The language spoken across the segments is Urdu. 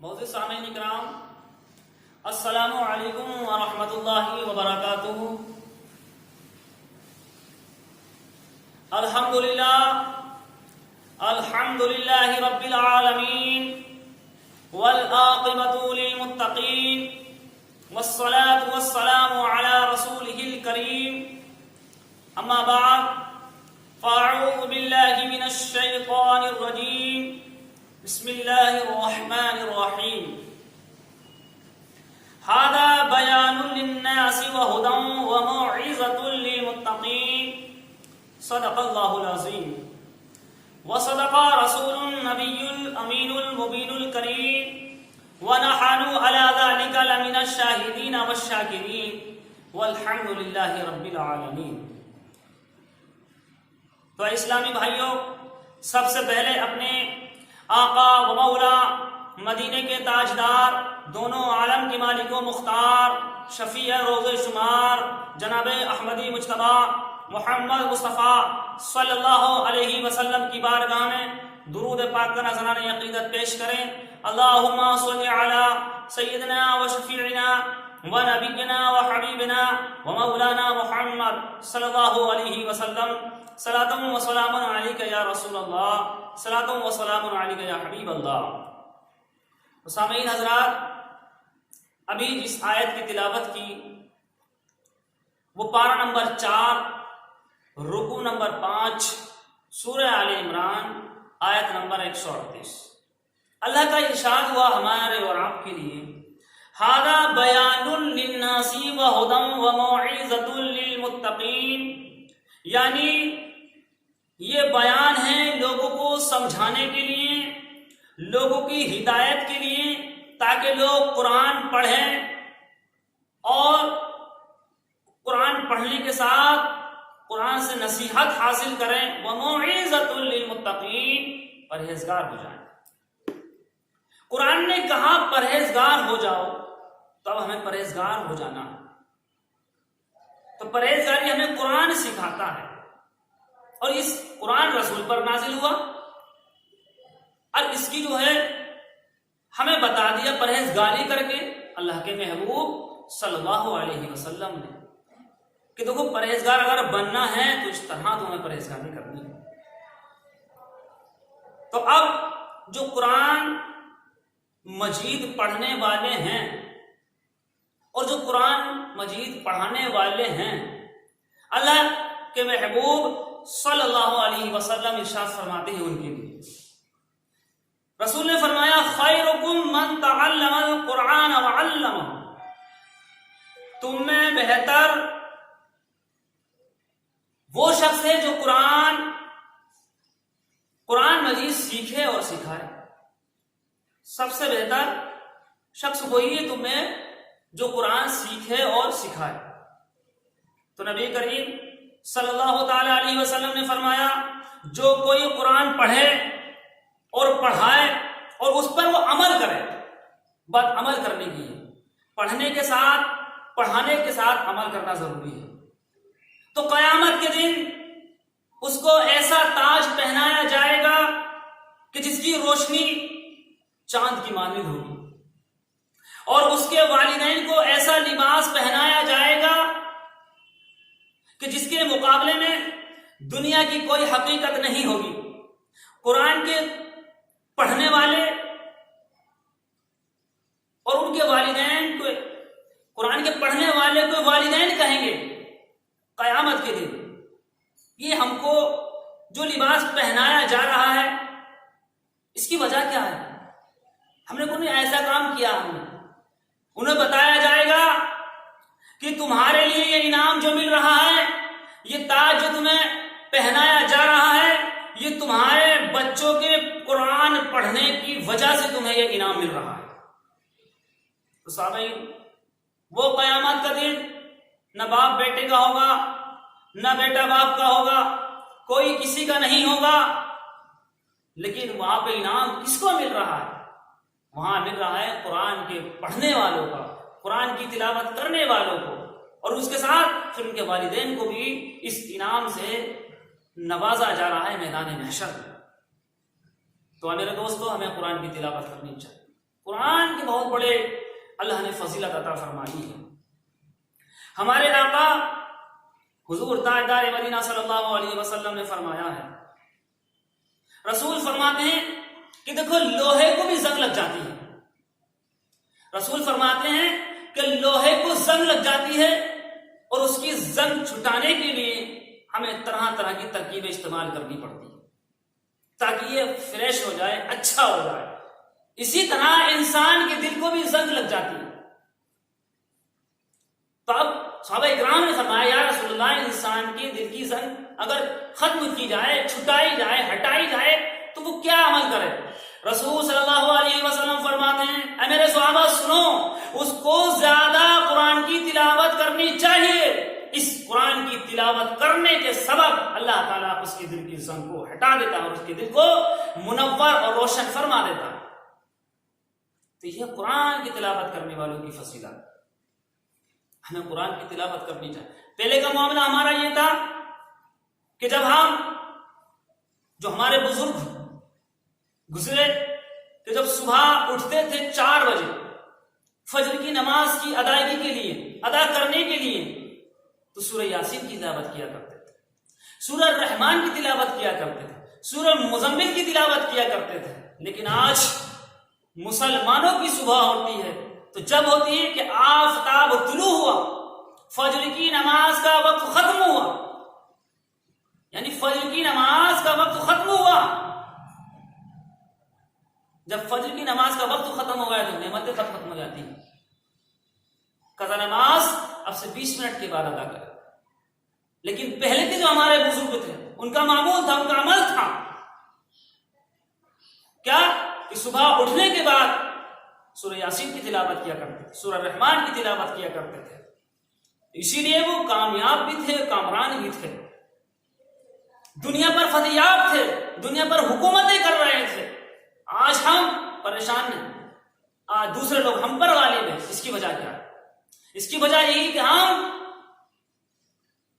معزز سامعین اکرام، السلام علیکم ورحمۃ اللہ وبرکاتہ۔ الحمد للہ رب العالمین، والعاقبۃ للمتقین، والصلاة والسلام علی رسولہ الکریم، اما بعد فاعوذ باللہ من الشیطان الرجیم، بسم اللہ الرحمن الرحیم۔ ھذا بیان للناس وہدی وموعظۃ للمتقین، صدق اللہ العظیم وصدق رسول النبی الامین المبین الکریم، ونحن علی ذلک لمن الشاہدین والشاکرین، والحمد للہ رب العالمین۔ تو اسلامی بھائیوں، سب سے پہلے اپنے آقا و مولا مدینے کے تاجدار، دونوں عالم کے مالک و مختار، شفیع روز شمار جناب احمدی مجتبی محمد مصطفیٰ صلی اللہ علیہ وسلم کی بارگاہ میں درود پاک کا نذرانہ عقیدت پیش کریں۔ اللہم صل علی سیدنا و شفیعنا و نبینا و حبیبنا و مولانا محمد صلی اللہ علیہ وسلم، صلاۃ و سلام علیک یا رسول اللہ، صلاۃ و سلام علیک یا حبیب اللہ۔ سامعین حضرات، ابھی جس آیت کی تلاوت کی وہ پارہ نمبر 4، رکوع نمبر 5، سورہ آل عمران، آیت نمبر 138۔ اللہ کا ارشاد ہوا ہمارے اور آپ کے لیے، ھذا بیان للناس وہدی وموعظۃ للمتقین، یعنی یہ بیان ہے لوگوں کو سمجھانے کے لیے، لوگوں کی ہدایت کے لیے، تاکہ لوگ قرآن پڑھیں اور قرآن پڑھنے کے ساتھ قرآن سے نصیحت حاصل کریں، وموعظۃ للمتقین، پرہیزگار ہو جائیں۔ قرآن نے کہا پرہیزگار ہو جاؤ، تو اب ہمیں پرہیزگار ہو جانا ہے۔ تو پرہیزگاری ہمیں قرآن سکھاتا ہے، اور اس قرآن رسول پر نازل ہوا، اور اس کی جو ہے ہمیں بتا دیا پرہیزگاری کر کے اللہ کے محبوب صلی اللہ علیہ وسلم نے، کہ دیکھو پرہیزگار اگر بننا ہے تو اس طرح تمہیں پرہیزگاری کرنی ہے۔ تو اب جو قرآن مجید پڑھنے والے ہیں اور جو قرآن مجید پڑھانے والے ہیں، اللہ کے محبوب صلی اللہ علیہ وسلم ارشاد فرماتے ہیں ان کے لیے، رسول نے فرمایا خیرکم من تعلم القرآن وعلمہ، تم میں بہتر وہ شخص ہے جو قرآن مجید سیکھے اور سکھائے۔ سب سے بہتر شخص وہی ہے تم میں جو قرآن سیکھے اور سکھائے۔ تو نبی کریم صلی اللہ تعالی علیہ وسلم نے فرمایا، جو کوئی قرآن پڑھے اور پڑھائے اور اس پر وہ عمل کرے، بات عمل کرنے کی ہے، پڑھنے کے ساتھ پڑھانے کے ساتھ عمل کرنا ضروری ہے، تو قیامت کے دن اس کو ایسا تاج پہنایا جائے گا کہ جس کی روشنی چاند کی مانند ہوگی، اور اس کے والدین کو ایسا لباس پہنایا جائے گا کہ جس کے مقابلے میں دنیا کی کوئی حقیقت نہیں ہوگی۔ قرآن کے پڑھنے والے اور ان کے والدین کو، قرآن کے پڑھنے والے کو والدین کہیں گے قیامت کے دن، یہ ہم کو جو لباس پہنایا جا رہا ہے اس کی وجہ کیا ہے؟ ہم نے کوئی ایسا کام کیا، ہم نے انہیں بتایا جائے گا کہ تمہارے لیے یہ انعام جو مل رہا ہے، یہ تاج جو تمہیں پہنایا جا رہا ہے، یہ تمہارے بچوں کے قرآن پڑھنے کی وجہ سے تمہیں یہ انعام مل رہا ہے۔ تو سامعین، وہ قیامت کا دن نہ باپ بیٹے کا ہوگا، نہ بیٹا باپ کا ہوگا، کوئی کسی کا نہیں ہوگا، لیکن وہاں پہ انعام کس کو مل رہا ہے؟ وہاں مل رہا ہے قرآن کے پڑھنے والوں کا، قرآن کی تلاوت کرنے والوں کو، اور اس کے ساتھ پھر ان کے والدین کو بھی اس انعام سے نوازا جا رہا ہے میدان محشر میں۔ تو میرے دوستو، ہمیں قرآن کی تلاوت کرنی چاہیے، قرآن کے بہت بڑے اللہ نے فضیلت عطا فرمائی ہے. ہمارے آقا حضور تاجدار مدینہ صلی اللہ علیہ وسلم نے فرمایا ہے، رسول فرماتے ہیں کہ دیکھو لوہے کو بھی زنگ لگ جاتی ہے. رسول فرماتے ہیں کہ لوہے کو زنگ لگ جاتی ہے اور اس کی زنگ چھٹانے کے لیے ہمیں طرح طرح کی ترکیبیں استعمال کرنی پڑتی ہیں تاکہ یہ فریش ہو جائے، اچھا ہو جائے. اسی طرح انسان کے دل کو بھی زنگ لگ جاتی ہے. تو اب صحابہ اکرام نے فرمایا یا رسول اللہ، انسان کے دل کی زنگ اگر ختم کی جائے، چھٹائی جائے، ہٹائی جائے تو وہ کیا عمل کرے؟ رسول صلی اللہ علیہ وسلم فرماتے ہیں اے میرے صحابہ سنو، اس کو زیادہ قرآن کی تلاوت کرنی چاہیے. اس قرآن کی تلاوت کرنے کے سبب اللہ تعالیٰ اس کے دل کی زنگ کو ہٹا دیتا ہے اور اس کے دل کو منور اور روشن فرما دیتا ہے. تو یہ قرآن کی تلاوت کرنے والوں کی فضیلت. ہمیں قرآن کی تلاوت کرنی چاہیے. پہلے کا معاملہ ہمارا یہ تھا کہ جب جو ہمارے بزرگ گزرے کہ جب صبح اٹھتے تھے 4 بجے فجر کی نماز کی ادائیگی کے لیے، ادا کرنے کے لیے، تو سورہ یاسین کی تلاوت کیا کرتے تھے، سورہ الرحمن کی تلاوت کیا کرتے تھے، سورہ مزمل کی تلاوت کیا کرتے تھے. لیکن آج مسلمانوں کی صبح ہوتی ہے تو جب ہوتی ہے کہ آفتاب طلوع ہوا، فجر کی نماز کا وقت ختم ہوا، یعنی فجر کی نماز کا وقت ختم ہوا. جب فجر کی نماز کا وقت ختم ہو گیا تو نعمتیں ختم ہو جاتی ہیں. قضا نماز اب سے 20 منٹ کے بعد ادا کریں. لیکن پہلے کے جو ہمارے بزرگ تھے ان کا معمول تھا، ان کا عمل تھا کیا کہ صبح اٹھنے کے بعد سورہ یاسین کی تلاوت کیا کرتے تھے، سورہ رحمان کی تلاوت کیا کرتے تھے. اسی لیے وہ کامیاب بھی تھے، کامران بھی تھے، دنیا پر فتحیاب تھے، دنیا پر حکومتیں کر رہے تھے. آج ہم پریشان ہیں، آج دوسرے لوگ ہم پر غالب ہیں. اس کی وجہ کیا ہے؟ اس کی وجہ یہی کہ ہم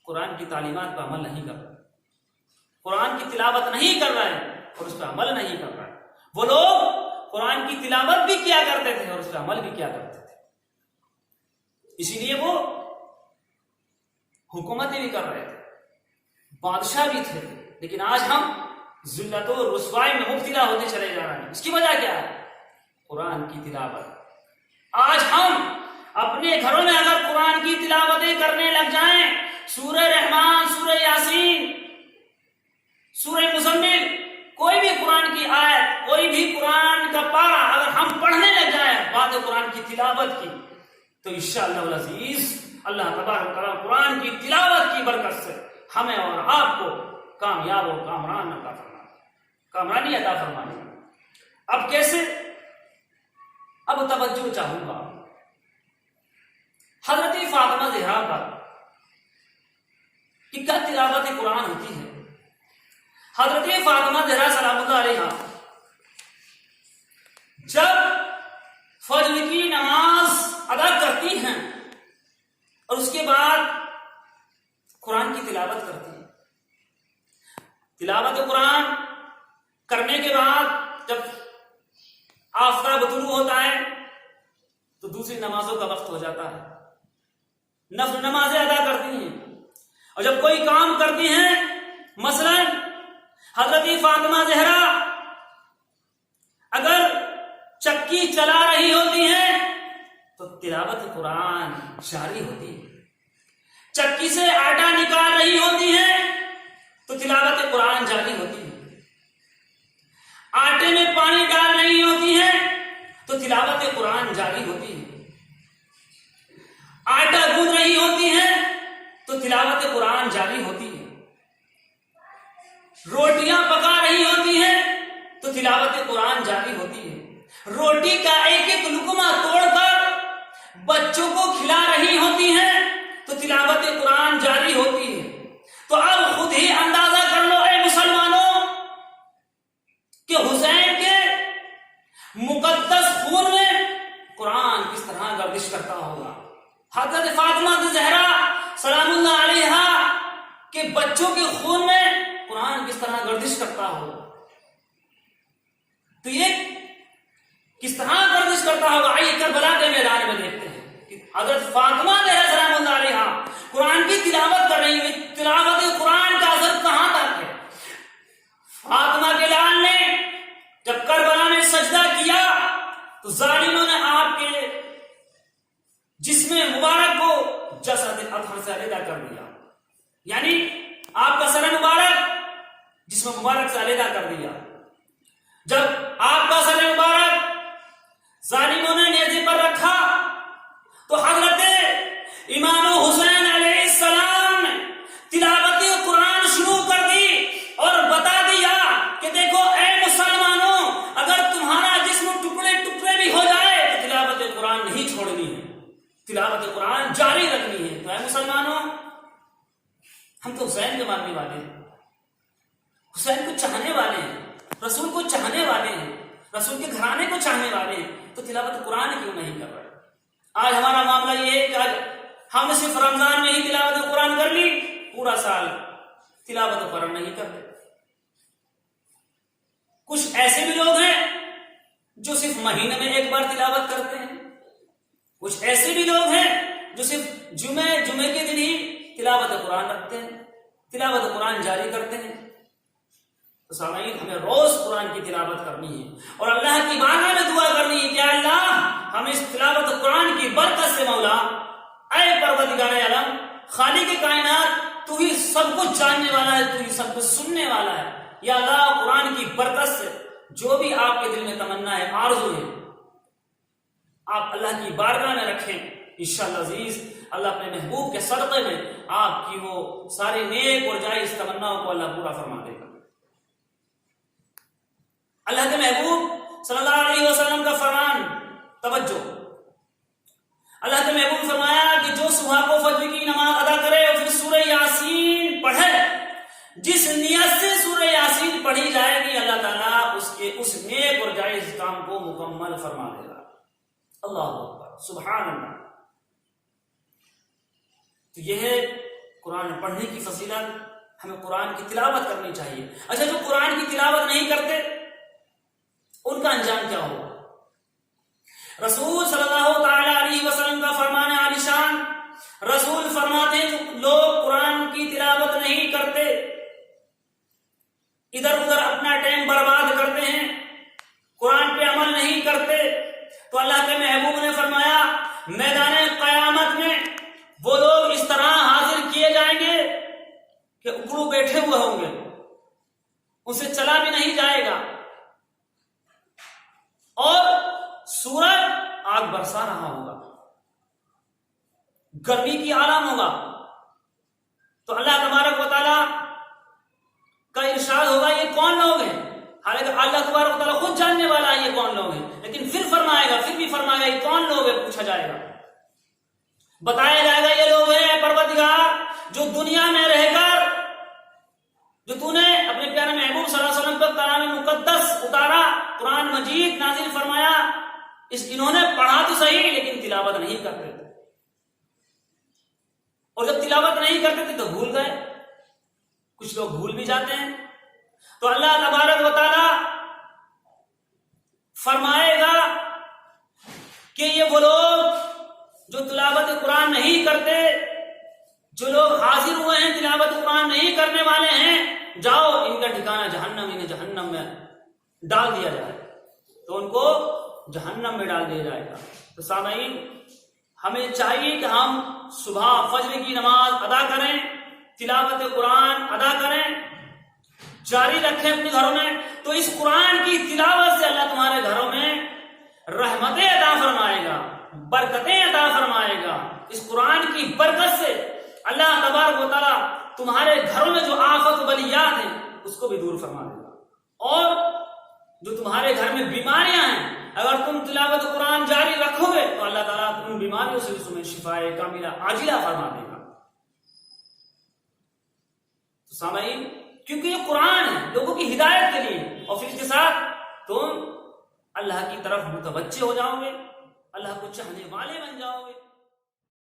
قرآن کی تعلیمات پر عمل نہیں کر رہے، قرآن کی تلاوت نہیں کر رہے ہیں اور اس پہ عمل نہیں کر رہے ہیں. وہ لوگ قرآن کی تلاوت بھی کیا کرتے تھے اور اس پہ عمل بھی کیا کرتے تھے، اسی لیے وہ حکومتیں بھی کر رہے تھے، بادشاہ بھی تھے. لیکن آج ہم ذلت و رسوائی میں مبتلا ہوتے چلے جا رہے ہیں. اس کی وجہ کیا ہے؟ قرآن کی تلاوت. آج ہم اپنے گھروں میں اگر قرآن کی تلاوتیں کرنے لگ جائیں، سورہ رحمان، سورہ یاسین، سورہ مزمل، کوئی بھی قرآن کی آیت، کوئی بھی قرآن کا پارہ اگر ہم پڑھنے لگ جائیں بات قرآن کی تلاوت کی، تو انشاءاللہ العزیز اللہ تبارک و تعالیٰ قرآن کی تلاوت کی برکت سے ہمیں اور آپ کو کامیاب و کامرانی عطا فرمائے. اب کیسے؟ اب توجہ چاہوں گا حضرت فاطمہ زہرا پر کہ کیا تلاوت قرآن ہوتی ہے. حضرت فاطمہ زہرا سلام اللہ علیہا جب فجر کی نماز ادا کرتی ہیں اور اس کے بعد قرآن کی تلاوت کرتی ہیں، تلاوت قرآن کرنے کے بعد جب آفتاب طلوع ہوتا ہے تو دوسری نمازوں کا وقت ہو جاتا ہے، نفل نمازیں ادا کرتی ہیں. اور جب کوئی کام کرتی ہیں، مثلا حضرت فاطمہ زہرا اگر چکی چلا رہی ہوتی ہیں تو تلاوت قرآن جاری ہوتی ہے. چکی سے آٹا نکال رہی ہوتی ہیں تو تلاوت قرآن جاری ہوتی ہے. آٹے میں پانی ڈال رہی ہوتی ہیں تو تلاوت قرآن جاری ہوتی ہے. آٹا گوندھ رہی ہوتی ہیں تو تلاوت قرآن جاری ہوتی ہے. روٹیاں پکا رہی ہوتی ہیں تو تلاوت قرآن جاری ہوتی ہے. روٹی کا ایک ایک لقمہ توڑ کر بچوں کو کھلا رہی ہوتی ہیں تو تلاوت قرآن جاری ہوتی ہے. تو اب خود ہی اندازہ کر لو اے مسلمانوں کہ حسین کے مقدس خون میں قرآن کس طرح گردش کرتا ہوگا. حضرت فاطمہ زہرا سلام اللہ علیہا کے بچوں کے خون میں قرآن کس طرح گردش کرتا ہوگا. تو یہ کس طرح گردش حضرت فاطمہ علیہ السلام اللہ علیہ قرآن کی تلاوت کر رہی ہوئی، تلاوت قرآن کا اثر کہاں تک ہے؟ فاطمہ کے لال نے جب کربلا میں سجدہ کیا تو ظالموں نے آپ کے جسم مبارک کو جسد اطہر سے علیحدہ کر دیا، یعنی آپ کا سر مبارک جسم مبارک سے علیحدہ کر دیا۔ جب آپ کا سر مبارک ظالموں نے نیزے پر رکھا تو حضرت امام حسین علیہ السلام نے تلاوت قرآن شروع کر دی اور بتا دیا کہ دیکھو اے مسلمانوں، اگر تمہارا جسم ٹکڑے ٹکڑے بھی ہو جائے تو تلاوت قرآن نہیں چھوڑنی ہے، تلاوت قرآن جاری رکھنی ہے۔ تو اے مسلمانوں، ہم تو حسین کے ماننے والے ہیں، حسین کو چاہنے والے ہیں، رسول کو چاہنے والے ہیں، رسول کے گھرانے کو چاہنے والے ہیں، تو تلاوت قرآن کیوں نہیں کر رہے؟ آج ہمارا معاملہ یہ ہے کہ آج ہم نے صرف رمضان میں ہی تلاوت قرآن کر لی، پورا سال تلاوت قرآن نہیں کرتے۔ کچھ ایسے بھی لوگ ہیں جو صرف مہینے میں ایک بار تلاوت کرتے ہیں، کچھ ایسے بھی لوگ ہیں جو صرف جمعے کے دن ہی تلاوت قرآن رکھتے ہیں، تلاوت قرآن جاری کرتے ہیں۔ تو سامعین، ہمیں روز قرآن کی تلاوت کرنی ہے اور اللہ کی بارگاہ میں دعا کرنی ہے کہ اللہ ہم اس تلاوت قرآن کی برکت سے مولا، اے پروردگار عالم، خالق کائنات، تو ہی سب کچھ جاننے والا ہے، تو ہی سب کچھ سننے والا ہے، یا اللہ قرآن کی برکت سے جو بھی آپ کے دل میں تمنا ہے، آرزو ہے، آپ اللہ کی بارگاہ میں رکھیں۔ انشاءاللہ عزیز، اللہ اپنے محبوب کے صدقے میں آپ کی وہ سارے نیک اور جائز تمناؤں کو اللہ پورا فرما دے گا۔ اللہ کے محبوب صلی اللہ علیہ وسلم کا فرمان، توجہ، اللہ کے محبوب فرمایا کہ جو صبح کو فجر کی نماز ادا کرے اور پھر سورہ یاسین پڑھے، جس نیت سے سورہ یاسین پڑھی جائے گی اللہ تعالیٰ اس کے اس نیک اور جائز کام کو مکمل فرما دے گا۔ اللہ اکبر، سبحان اللہ۔ تو یہ ہے قرآن پڑھنے کی فضیلت، ہمیں قرآن کی تلاوت کرنی چاہیے۔ اچھا، جو قرآن کی تلاوت نہیں کرتے ان کا انجام کیا ہوگا؟ رسول صلی اللہ تعالی علیہ وسلم کا فرمان عالی شان، رسول فرماتے ہیں جو لوگ قرآن کی تلاوت نہیں کرتے، ادھر ادھر اپنا ٹائم برباد کرتے ہیں، قرآن پہ عمل نہیں کرتے، تو اللہ کے محبوب نے فرمایا میدان قیامت میں وہ لوگ اس طرح حاضر کیے جائیں گے کہ اکڑو بیٹھے ہوئے ہوں گے، ان سے چلا بھی نہیں جائے گا، اور سورج آگ برسا رہا ہوگا، گرمی کی عالم ہوگا۔ تو اللہ تبارک و تعالی کا ارشاد ہوگا یہ کون لوگ ہیں؟ حالانکہ اللہ تبارک و تعالی خود جاننے والا ہے یہ کون لوگ ہیں، لیکن پھر بھی فرمائے گا یہ کون لوگ ہیں، پوچھا جائے گا، بتایا جائے گا یہ لوگ ہیں اے پروردگار جو دنیا میں رہ کر جو تو نے اپنے پیارے محبوب صلی اللہ علیہ وسلم پر کلام مقدس اتارا، قرآن مجید نازل فرمایا، انہوں نے پڑھا تو صحیح لیکن تلاوت نہیں کرتے تھے، اور جب تلاوت نہیں کرتے تھے تو بھول گئے، کچھ لوگ بھول بھی جاتے ہیں۔ تو اللہ تبارک و تعالی فرمائے گا کہ یہ وہ لوگ جو تلاوت قرآن نہیں کرتے، جو لوگ حاضر ہوئے ہیں تلاوت قرآن نہیں کرنے والے ہیں، جاؤ ان کا ٹھکانہ جہنم، انہیں جہنم میں ڈال دیا جائے، تو ان کو جہنم میں ڈال دیا جائے گا۔ تو سامعین، ہمیں چاہیے کہ ہم صبح فجر کی نماز ادا کریں، تلاوت قرآن ادا کریں، جاری رکھیں اپنے گھروں میں، تو اس قرآن کی تلاوت سے اللہ تمہارے گھروں میں رحمتیں عطا فرمائے گا، برکتیں عطا فرمائے گا۔ اس قرآن کی برکت سے اللہ تبارک و تعالیٰ تمہارے گھروں میں جو آفت و بلیات ہیں اس کو بھی دور فرما دے گا، اور جو تمہارے گھر میں بیماریاں ہیں اگر تم تلاوت قرآن جاری رکھو گے تو اللہ تعالیٰ تم بیماریوں سے تمہیں شفائے کاملہ عاجلہ فرما دے گا۔ تو سامعین، کیونکہ یہ قرآن ہے لوگوں کی ہدایت کے لیے، اور پھر اس کے ساتھ تم اللہ کی طرف متوجہ ہو جاؤ گے، اللہ کو چاہنے والے بن جاؤ گے۔